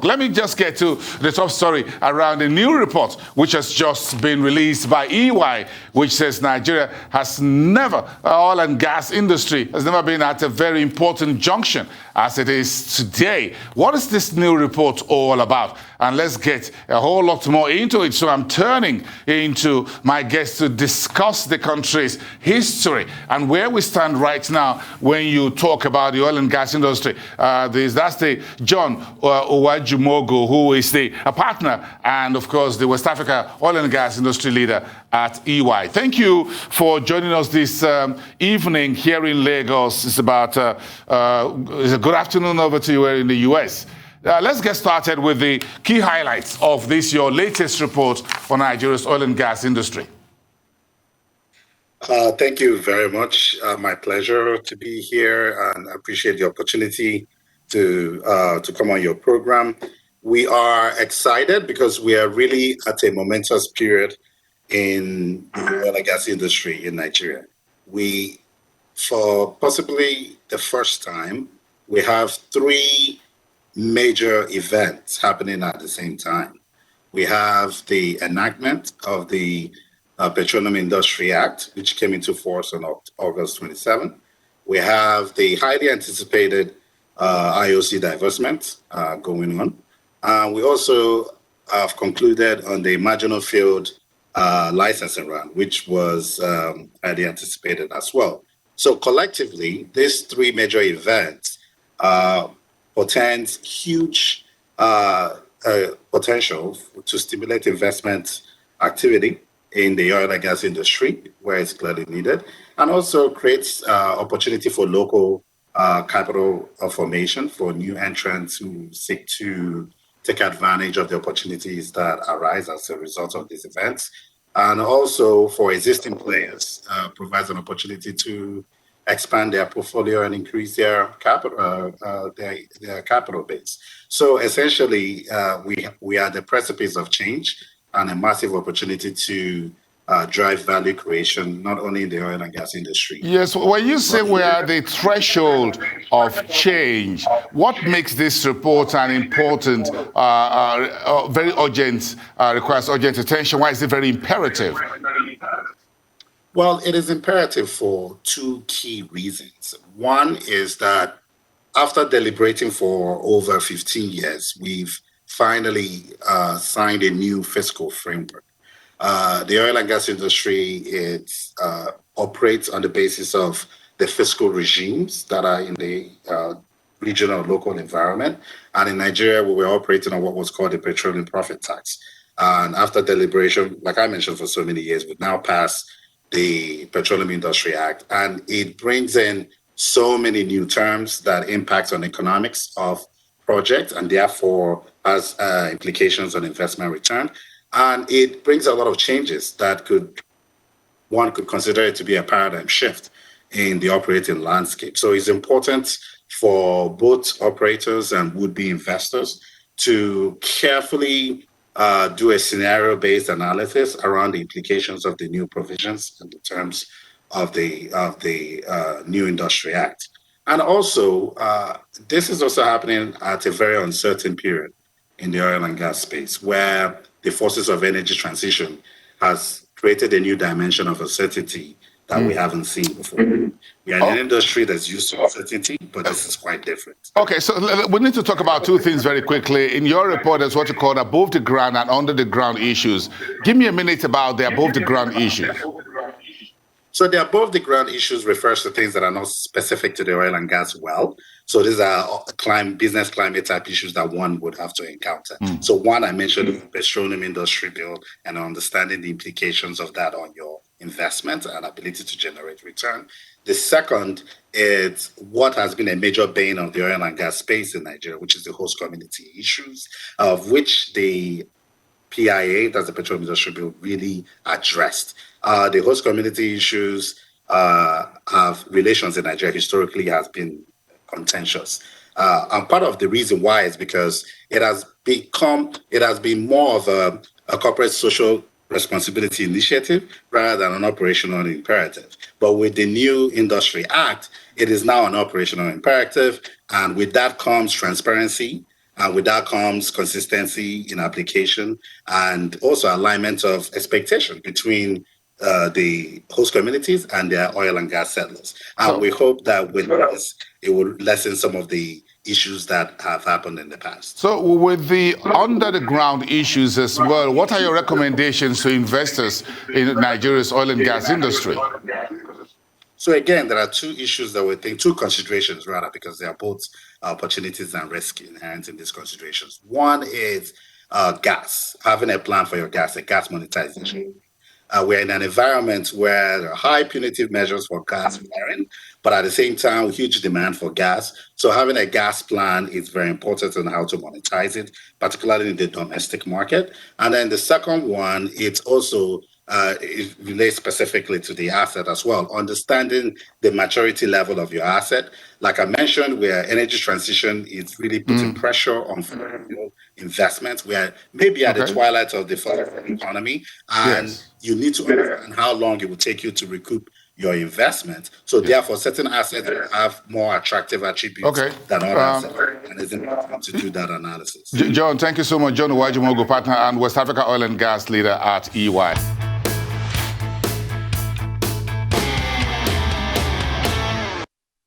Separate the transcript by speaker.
Speaker 1: Let me just get to the top story around a new report which has just been released by EY, which says Nigeria has never, oil and gas industry has never been at a very important junction as it is today. What is this new report all about? And let's get a whole lot more into it. So I'm turning into my guests to discuss the country's history and where we stand right now when you talk about the oil and gas industry. That's the John Uwajumogu, who is a partner and, of course, the West Africa oil and gas industry leader at EY. Thank you for joining us this evening here in Lagos. It's about it's a good afternoon over to you here in the US. Let's get started with the key highlights of this, your latest report on Nigeria's oil and gas industry.
Speaker 2: Thank you very much. My pleasure to be here, and I appreciate the opportunity to come on your program. We are excited because we are really at a momentous period in the oil and gas industry in Nigeria. We, for possibly the first time, we have three major events happening at the same time. We have the enactment of the Petroleum Industry Act, which came into force on August 27. We have the highly anticipated IOC divestment going on. We also have concluded on the marginal field licensing round, which was highly anticipated as well. So collectively, these three major events portends huge potential to stimulate investment activity in the oil and gas industry, where it's clearly needed, and also creates opportunity for local capital formation for new entrants who seek to take advantage of the opportunities that arise as a result of these events, and also for existing players, provides an opportunity to expand their portfolio and increase their capital, their capital base. So essentially, we are at the precipice of change and a massive opportunity to drive value creation, not only in the oil and gas industry.
Speaker 1: Yes, when you say we are at the threshold of change, what makes this report an important, very urgent, requires urgent attention? Why is it very imperative?
Speaker 2: Well, it is imperative for two key reasons. One is that after deliberating for over 15 years, we've finally signed a new fiscal framework. The oil and gas industry operates on the basis of the fiscal regimes that are in the regional local environment. And in Nigeria, we were operating on what was called the petroleum profit tax. And after deliberation, like I mentioned for so many years, we've now passed the Petroleum Industry Act, and it brings in so many new terms that impact on economics of projects and therefore has implications on investment return. And it brings a lot of changes that one could consider it to be a paradigm shift in the operating landscape. So it's important for both operators and would-be investors to carefully do a scenario-based analysis around the implications of the new provisions and the terms of the new Industry Act. And also, this is also happening at a very uncertain period in the oil and gas space, where the forces of energy transition has created a new dimension of uncertainty that we haven't seen before. We are in an industry that's used to uncertainty, but this is quite different.
Speaker 1: Okay, so we need to talk about two things very quickly. In your report, there's what you call above the ground and under the ground issues. Give me a minute about the above the ground issues.
Speaker 2: So the above the ground issues refers to things that are not specific to the oil and gas well. So these are business climate type issues that one would have to encounter. So one, I mentioned the petroleum industry bill and understanding the implications of that on your investment and ability to generate return. The second is what has been a major bane of the oil and gas space in Nigeria, which is the host community issues, of which the PIA, that's the Petroleum Industry Bill, really addressed. The host community issues have relations in Nigeria historically has been contentious. And part of the reason why is because it has been more of a corporate social responsibility initiative rather than an operational imperative. But with the new Industry Act, it is now an operational imperative. And with that comes transparency And with that comes consistency in application and also alignment of expectation between the host communities and their oil and gas settlers. And we hope that with this, it will lessen some of the issues that have happened in the past.
Speaker 1: So with the under the ground issues as well, what are your recommendations to investors in Nigeria's oil and gas industry?
Speaker 2: So again, there are two issues that we think, two considerations rather, because they are both opportunities and risk inherent in these considerations. One is gas, having a plan for your gas, a gas monetization. We're in an environment where there are high punitive measures for gas flaring, but at the same time, huge demand for gas. So having a gas plan is very important on how to monetize it, particularly in the domestic market. And then the second one, it's also it relates specifically to the asset as well, understanding the maturity level of your asset. Like I mentioned, where energy transition is really putting pressure on investments. We are maybe at the twilight of the fossil economy, and you need to understand how long it will take you to recoup your investment. So therefore, certain assets have more attractive attributes than other assets, and it's important to do that analysis.
Speaker 1: John, thank you so much. John Uwajumogu, partner and West Africa oil and gas leader at EY.